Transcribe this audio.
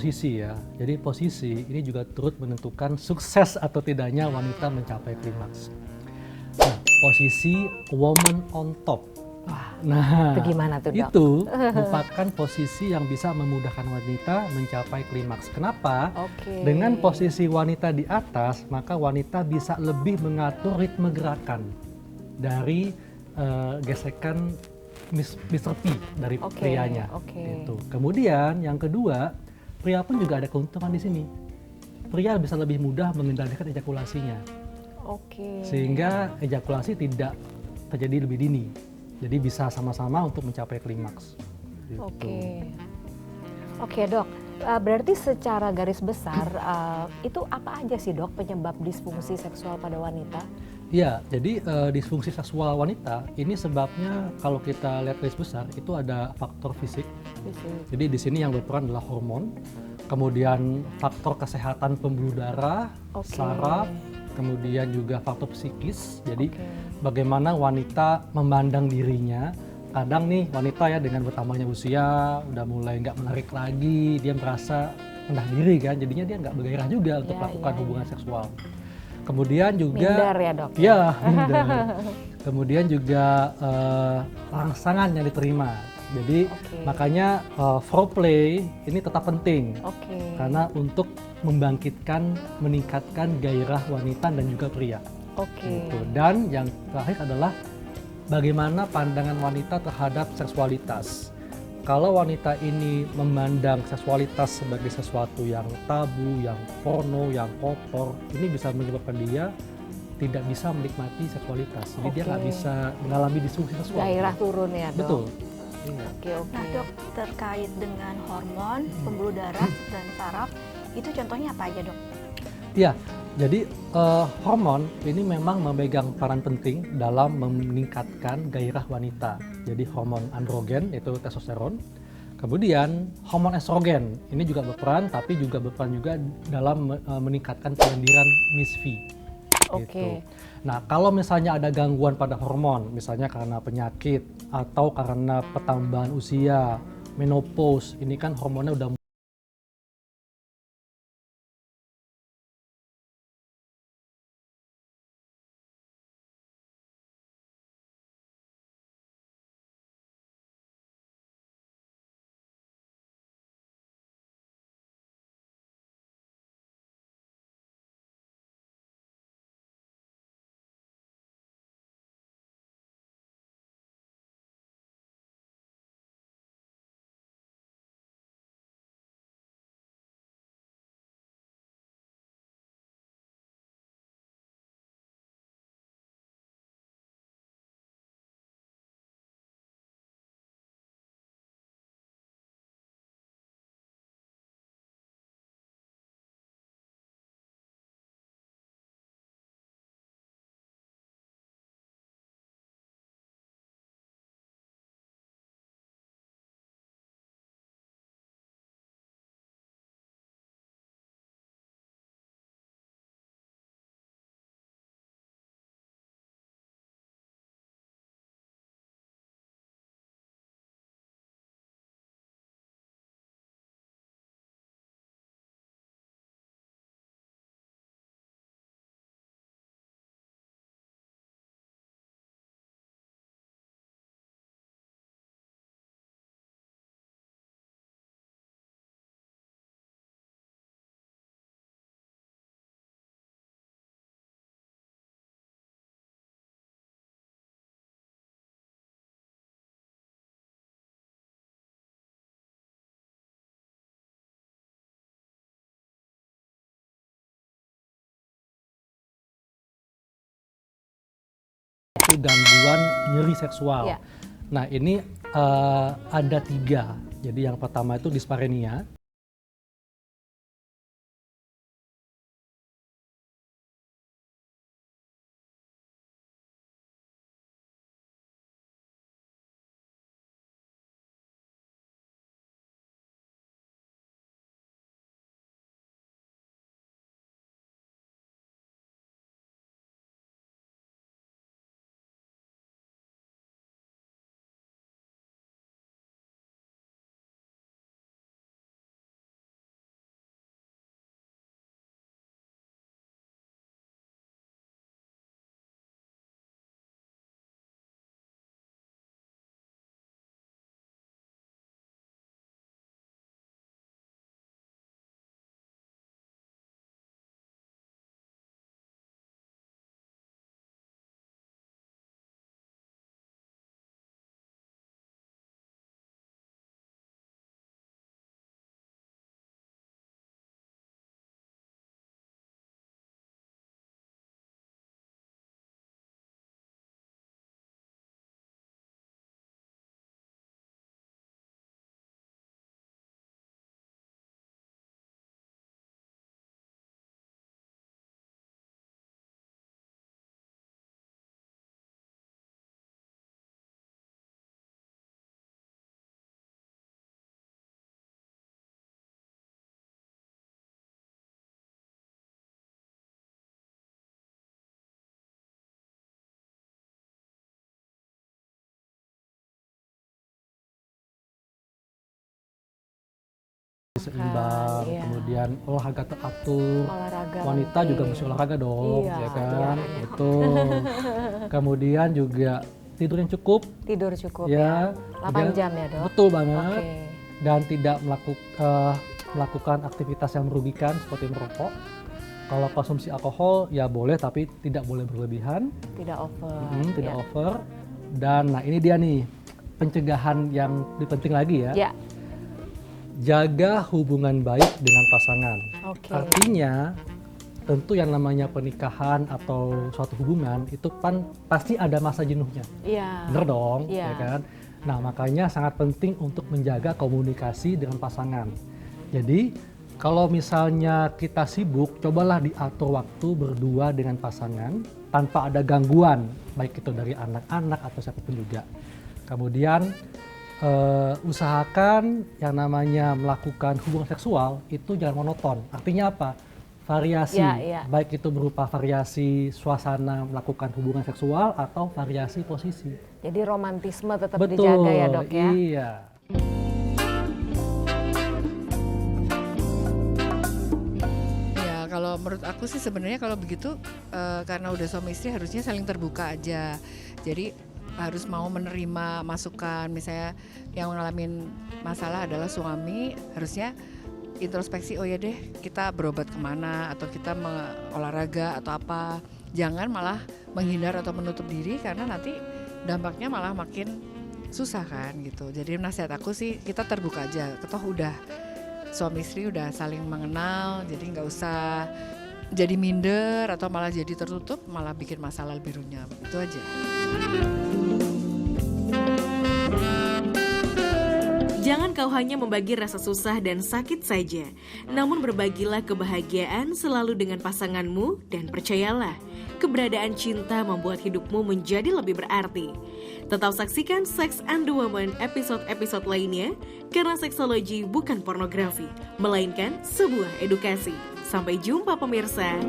posisi ya. Jadi posisi ini juga turut menentukan sukses atau tidaknya wanita mencapai klimaks. Nah, posisi woman on top. Nah, Itu gimana tuh, Dok? itu merupakan posisi yang bisa memudahkan wanita mencapai klimaks. Kenapa? Oke. Dengan posisi wanita di atas, maka wanita bisa lebih mengatur ritme gerakan dari gesekan Mr. P dari Oke, prianya. oke. Itu. Kemudian yang kedua, pria pun juga ada keuntungan di sini. Pria bisa lebih mudah mengendalikan ejakulasinya, Oke. sehingga ejakulasi tidak terjadi lebih dini. Jadi bisa sama-sama untuk mencapai klimaks. Gitu. Oke. Oke, Dok. Berarti secara garis besar itu apa aja sih, Dok, penyebab disfungsi seksual pada wanita? Ya, jadi disfungsi seksual wanita ini sebabnya kalau kita lihat garis besar itu ada faktor fisik. Jadi di sini yang berperan adalah hormon, kemudian faktor kesehatan pembuluh darah, Oke. saraf, kemudian juga faktor psikis. Jadi Oke. bagaimana wanita memandang dirinya. Kadang nih wanita ya dengan bertambahnya usia udah mulai nggak menarik lagi, dia merasa rendah diri kan, jadinya dia nggak bergairah juga untuk melakukan hubungan seksual. Kemudian juga Minder ya, Dok? Ya, minder. Kemudian juga rangsangan yang diterima. Jadi makanya foreplay ini tetap penting. Karena untuk membangkitkan, meningkatkan gairah wanita dan juga pria. Gitu. Dan yang terakhir adalah bagaimana pandangan wanita terhadap seksualitas. Kalau wanita ini memandang seksualitas sebagai sesuatu yang tabu, yang porno, yang kotor, ini bisa menyebabkan dia tidak bisa menikmati seksualitas. Jadi dia nggak bisa mengalami disfungsi seksual. Gairah turun ya, Dok? Betul. Nah, Dok, terkait dengan hormon, pembuluh darah, dan saraf, itu contohnya apa aja, Dok? Ya, jadi hormon ini memang memegang peran penting dalam meningkatkan gairah wanita. Jadi hormon androgen yaitu testosteron. Kemudian hormon estrogen ini juga berperan, tapi juga berperan juga dalam meningkatkan kelendiran Miss V. Gitu. Nah, kalau misalnya ada gangguan pada hormon, misalnya karena penyakit atau karena pertambahan usia, menopause, ini kan hormonnya udah gangguan nyeri seksual. Nah, ini ada 3. Jadi yang pertama itu disparenia. seimbang, iya. kemudian olahraga teratur. Olahraga Wanita penting. juga mesti olahraga dong, Iya, ya kan? iya. Betul. Kemudian juga tidur yang cukup, Tidur cukup ya. ya. 8 jam ya, Dok? Betul banget. Oke. Dan tidak melakukan aktivitas yang merugikan seperti merokok. Kalau konsumsi alkohol ya boleh, tapi tidak boleh berlebihan. Tidak over. Tidak ya. over. Dan nah ini dia nih pencegahan yang lebih penting lagi ya. Ya. Jaga hubungan baik dengan pasangan. Oke. Artinya tentu yang namanya pernikahan atau suatu hubungan itu kan pasti ada masa jenuhnya. Iya. Bener dong, Iya. ya kan? Nah, makanya sangat penting untuk menjaga komunikasi dengan pasangan. Jadi, kalau misalnya kita sibuk, cobalah diatur waktu berdua dengan pasangan tanpa ada gangguan, baik itu dari anak-anak atau siapapun juga. Kemudian usahakan yang namanya melakukan hubungan seksual itu jangan monoton. Artinya apa? Variasi, Ya. baik itu berupa variasi suasana melakukan hubungan seksual atau variasi posisi. Jadi romantisme tetap Betul, dijaga ya, Dok ya. iya. Ya kalau menurut aku sih sebenarnya kalau begitu karena udah suami istri harusnya saling terbuka aja. Jadi harus mau menerima masukan, misalnya yang ngalamin masalah adalah suami, harusnya introspeksi, oh ya deh kita berobat kemana atau kita olahraga atau apa. Jangan malah menghindar atau menutup diri karena nanti dampaknya malah makin susah kan gitu. Jadi nasihat aku sih kita terbuka aja, toh udah suami istri udah saling mengenal, jadi nggak usah jadi minder atau malah jadi tertutup, malah bikin masalah lebih runyam. Itu aja. Jangan kau hanya membagi rasa susah dan sakit saja, namun berbagilah kebahagiaan selalu dengan pasanganmu dan percayalah, keberadaan cinta membuat hidupmu menjadi lebih berarti. Tetap saksikan Sex and the Woman episode-episode lainnya, karena seksologi bukan pornografi, melainkan sebuah edukasi. Sampai jumpa pemirsa.